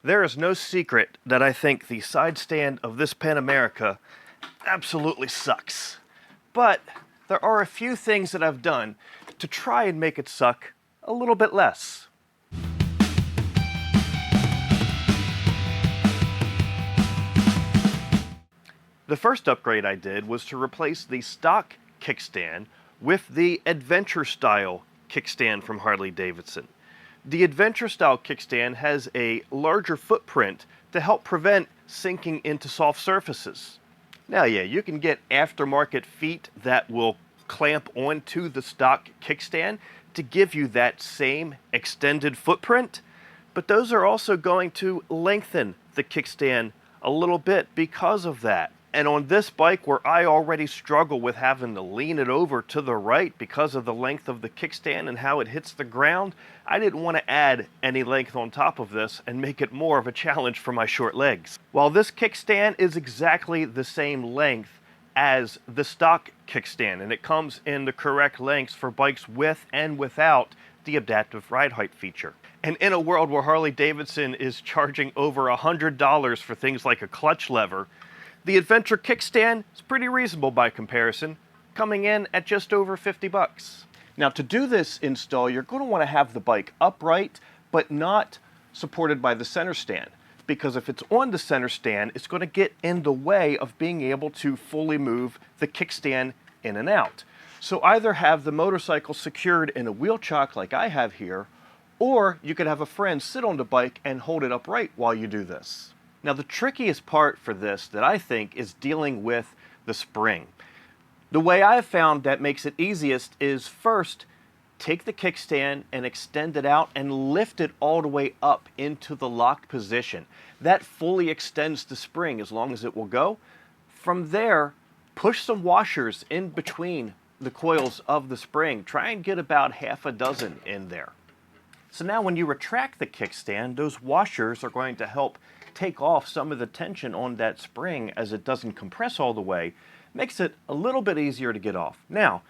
There is no secret that I think the side stand of this Pan America absolutely sucks. But there are a few things that I've done to try and make it suck a little bit less. The first upgrade I did was to replace the stock kickstand with the adventure style kickstand from Harley-Davidson. The adventure style kickstand has a larger footprint to help prevent sinking into soft surfaces. Now, yeah, you can get aftermarket feet that will clamp onto the stock kickstand to give you that same extended footprint, but those are also going to lengthen the kickstand a little bit because of that. And on this bike, where I already struggle with having to lean it over to the right because of the length of the kickstand and how it hits the ground, I didn't want to add any length on top of this and make it more of a challenge for my short legs. While this kickstand is exactly the same length as the stock kickstand, and it comes in the correct lengths for bikes with and without the adaptive ride height feature. And in a world where Harley-Davidson is charging over $100 for things like a clutch lever, the Adventure kickstand is pretty reasonable by comparison, coming in at just over 50 bucks. Now, to do this install, you're going to want to have the bike upright, but not supported by the center stand, because if it's on the center stand, it's going to get in the way of being able to fully move the kickstand in and out. So either have the motorcycle secured in a wheel chock like I have here, or you could have a friend sit on the bike and hold it upright while you do this. Now, the trickiest part for this that I think is dealing with the spring. The way I have found that makes it easiest is first, take the kickstand and extend it out and lift it all the way up into the locked position. That fully extends the spring as long as it will go. From there, push some washers in between the coils of the spring. Try and get about half a dozen in there. So now when you retract the kickstand, those washers are going to help take off some of the tension on that spring as it doesn't compress all the way. Makes it a little bit easier to get off. Now,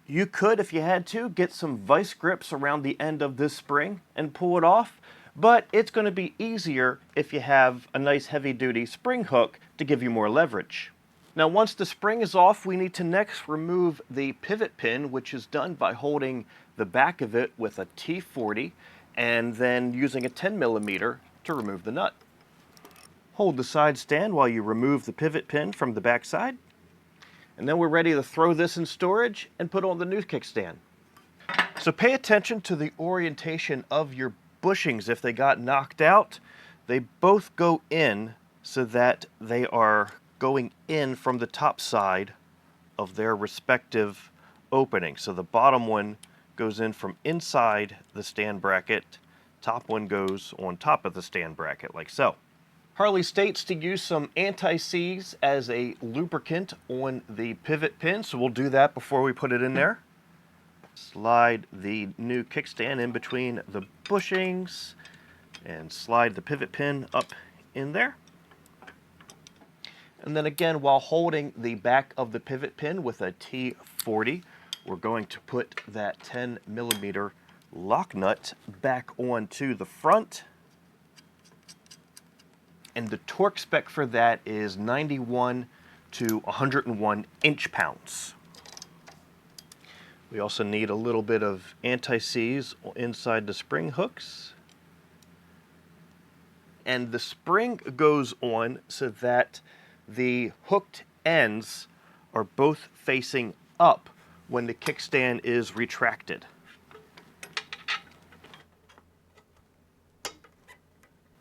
you could, if you had to, get some vice grips around the end of this spring and pull it off, but it's going to be easier if you have a nice heavy-duty spring hook to give you more leverage. Now, once the spring is off, we need to next remove the pivot pin, which is done by holding the back of it with a T40 and then using a 10mm to remove the nut. Hold the side stand while you remove the pivot pin from the back side. And then we're ready to throw this in storage and put on the new kickstand. So pay attention to the orientation of your bushings if they got knocked out. They both go in so that they are going in from the top side of their respective opening. So the bottom one goes in from inside the stand bracket, top one goes on top of the stand bracket, like so. Harley states to use some anti-seize as a lubricant on the pivot pin, so we'll do that before we put it in there. Slide the new kickstand in between the bushings and slide the pivot pin up in there. And then again, while holding the back of the pivot pin with a T40, we're going to put that 10mm lock nut back onto the front. And the torque spec for that is 91 to 101 inch-pounds. We also need a little bit of anti-seize inside the spring hooks. And the spring goes on so that the hooked ends are both facing up when the kickstand is retracted.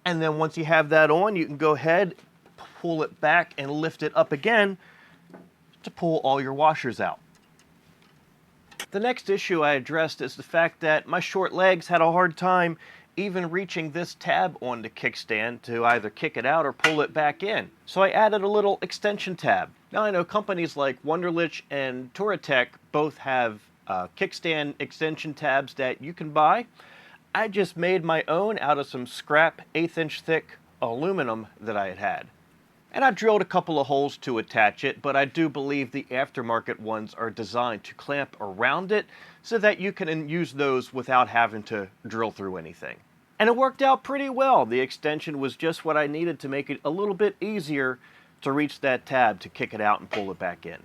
And then once you have that on, you can go ahead, pull it back and lift it up again to pull all your washers out. The next issue I addressed is the fact that my short legs had a hard time even reaching this tab on the kickstand to either kick it out or pull it back in. So I added a little extension tab. Now I know companies like Wunderlich and Touratech both have kickstand extension tabs that you can buy. I just made my own out of some scrap 1/8 inch thick aluminum that I had. And I drilled a couple of holes to attach it, but I do believe the aftermarket ones are designed to clamp around it so that you can use those without having to drill through anything. And it worked out pretty well. The extension was just what I needed to make it a little bit easier to reach that tab to kick it out and pull it back in.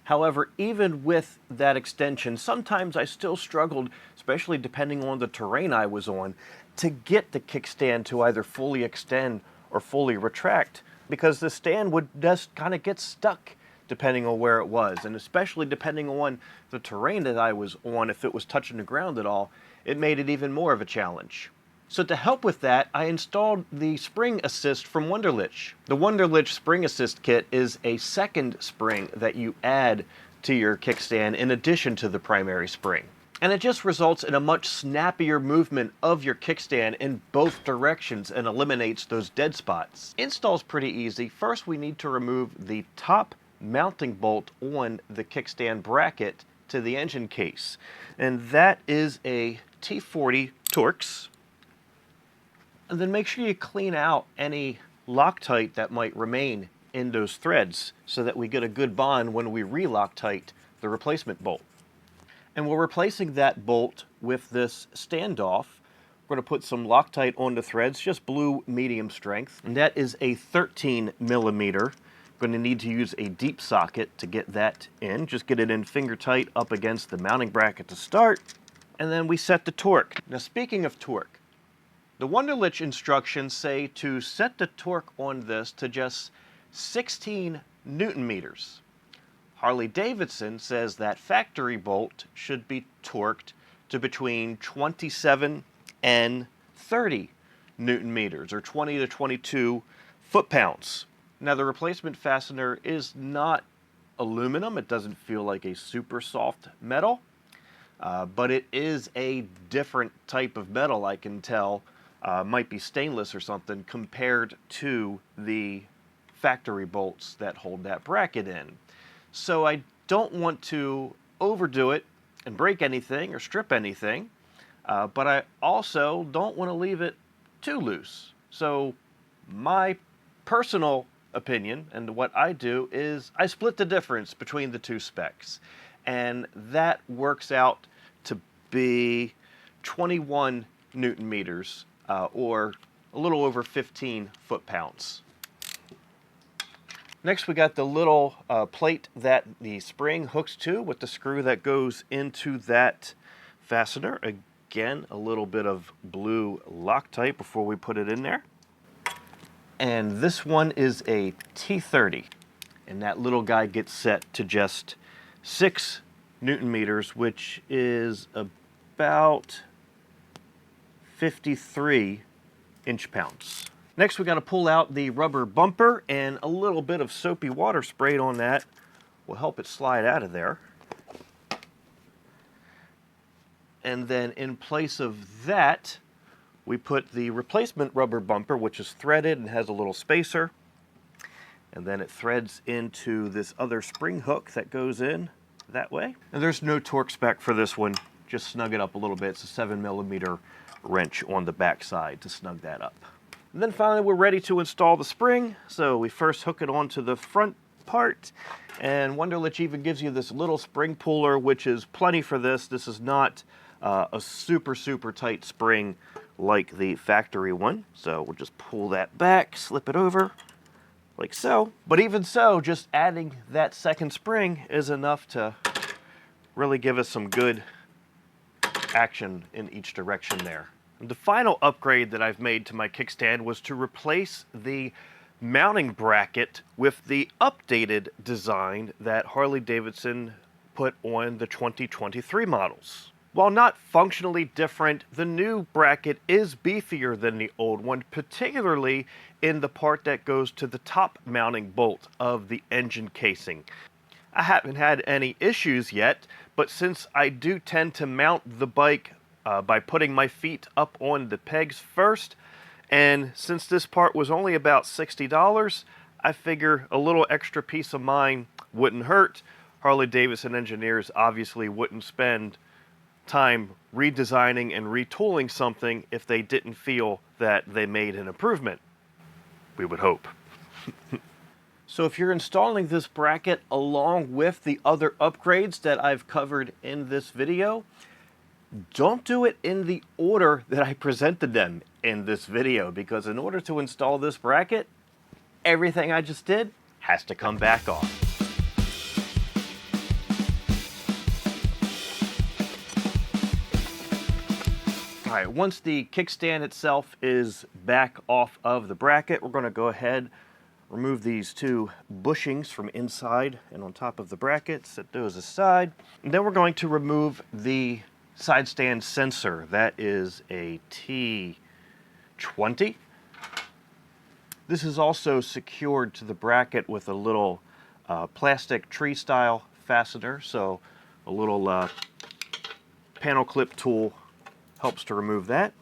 However, even with that extension, sometimes I still struggled, especially depending on the terrain I was on, to get the kickstand to either fully extend or fully retract, because the stand would just kind of get stuck depending on where it was, and especially depending on the terrain that I was on. If it was touching the ground at all, it made it even more of a challenge. So to help with that, I installed the spring assist from Wunderlich. The Wunderlich spring assist kit is a second spring that you add to your kickstand in addition to the primary spring. And it just results in a much snappier movement of your kickstand in both directions and eliminates those dead spots. Install's pretty easy. First, we need to remove the top mounting bolt on the kickstand bracket to the engine case. And that is a T40 Torx. And then make sure you clean out any Loctite that might remain in those threads so that we get a good bond when we re-Loctite the replacement bolt. And we're replacing that bolt with this standoff. We're going to put some Loctite on the threads, just blue medium strength. And that is a 13 millimeter. Going to need to use a deep socket to get that in. Just get it in finger tight up against the mounting bracket to start. And then we set the torque. Now speaking of torque, the Wunderlich instructions say to set the torque on this to just 16 Newton meters. Harley-Davidson says that factory bolt should be torqued to between 27 and 30 Newton meters, or 20 to 22 foot-pounds. Now the replacement fastener is not aluminum. It doesn't feel like a super soft metal, but it is a different type of metal, I can tell. Might be stainless or something compared to the factory bolts that hold that bracket in. So I don't want to overdo it and break anything or strip anything, but I also don't want to leave it too loose. So my personal opinion and what I do is I split the difference between the two specs, and that works out to be 21 Newton meters, or a little over 15 foot-pounds. Next, we got the little plate that the spring hooks to with the screw that goes into that fastener. Again, a little bit of blue Loctite before we put it in there. And this one is a T30, and that little guy gets set to just 6 Newton meters, which is about 53 inch-pounds. Next, we got to pull out the rubber bumper, and a little bit of soapy water sprayed on that will help it slide out of there. And then in place of that, we put the replacement rubber bumper, which is threaded and has a little spacer. And then it threads into this other spring hook that goes in that way. And there's no torque spec for this one. Just snug it up a little bit. It's a 7 millimeter wrench on the back side to snug that up. And then finally we're ready to install the spring. So we first hook it onto the front part, and Wunderlich even gives you this little spring puller, which is plenty for this. This is not a super tight spring like the factory one. So we'll just pull that back, slip it over like so. But even so, just adding that second spring is enough to really give us some good action in each direction there. The final upgrade that I've made to my kickstand was to replace the mounting bracket with the updated design that Harley-Davidson put on the 2023 models. While not functionally different, the new bracket is beefier than the old one, particularly in the part that goes to the top mounting bolt of the engine casing. I haven't had any issues yet, but since I do tend to mount the bike by putting my feet up on the pegs first, and since this part was only about $60, I figure a little extra peace of mind wouldn't hurt. Harley-Davidson engineers obviously wouldn't spend time redesigning and retooling something if they didn't feel that they made an improvement. We would hope. So if you're installing this bracket along with the other upgrades that I've covered in this video, Don't do it in the order that I presented them in this video, because in order to install this bracket, everything I just did has to come back on. All right, once the kickstand itself is back off of the bracket, we're going to go ahead, remove these two bushings from inside and on top of the bracket, set those aside. And then we're going to remove the side stand sensor. That is a T20. This is also secured to the bracket with a little plastic tree style fastener, so a little panel clip tool helps to remove that.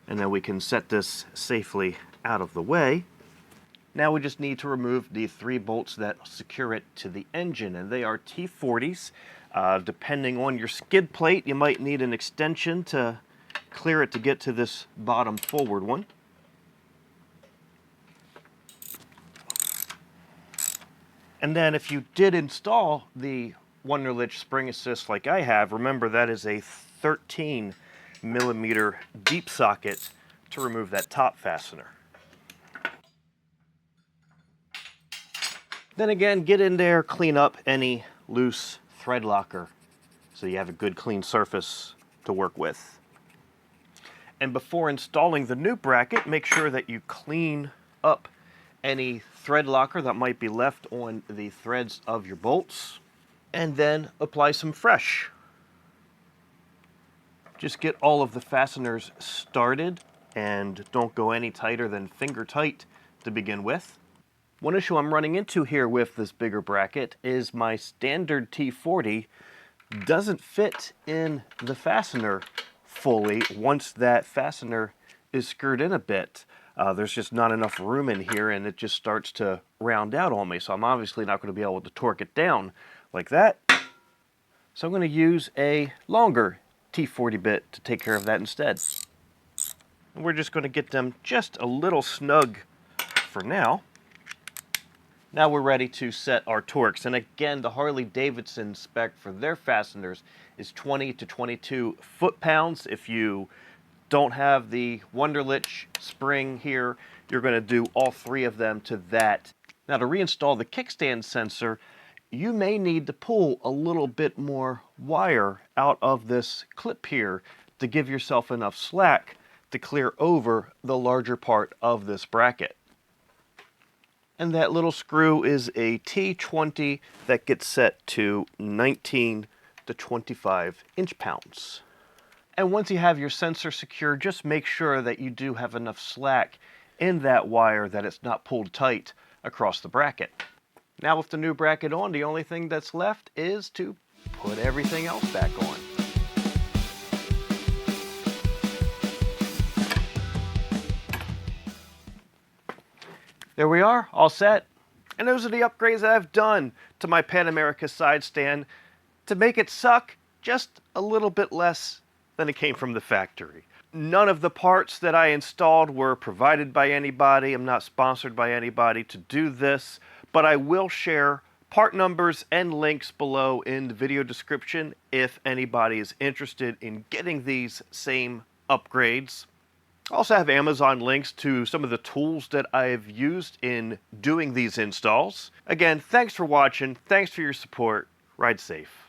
And then we can set this safely out of the way. Now we just need to remove the 3 bolts that secure it to the engine, and they are T40s. Depending on your skid plate, you might need an extension to clear it to get to this bottom forward one. And then if you did install the Wunderlich spring assist like I have, remember that is a 13mm deep socket to remove that top fastener. Then again, get in there, clean up any loose thread locker so you have a good clean surface to work with. And before installing the new bracket, make sure that you clean up any thread locker that might be left on the threads of your bolts, and then apply some fresh. Just get all of the fasteners started and don't go any tighter than finger tight to begin with. One issue I'm running into here with this bigger bracket is my standard T40 doesn't fit in the fastener fully once that fastener is screwed in a bit. There's just not enough room in here, and it just starts to round out on me, so I'm obviously not going to be able to torque it down like that. So I'm going to use a longer T40 bit to take care of that instead. And we're just going to get them just a little snug for now. Now we're ready to set our torques, and again, the Harley-Davidson spec for their fasteners is 20 to 22 foot-pounds. If you don't have the Wunderlich spring here, you're going to do all 3 of them to that. Now to reinstall the kickstand sensor, you may need to pull a little bit more wire out of this clip here to give yourself enough slack to clear over the larger part of this bracket. And that little screw is a T20 that gets set to 19 to 25 inch-pounds. And once you have your sensor secured, just make sure that you do have enough slack in that wire that it's not pulled tight across the bracket. Now with the new bracket on, the only thing that's left is to put everything else back on. There we are, all set. And those are the upgrades that I've done to my Pan America side stand to make it suck just a little bit less than it came from the factory. None of the parts that I installed were provided by anybody. I'm not sponsored by anybody to do this, but I will share part numbers and links below in the video description if anybody is interested in getting these same upgrades. I also have Amazon links to some of the tools that I've used in doing these installs. Again, thanks for watching. Thanks for your support. Ride safe.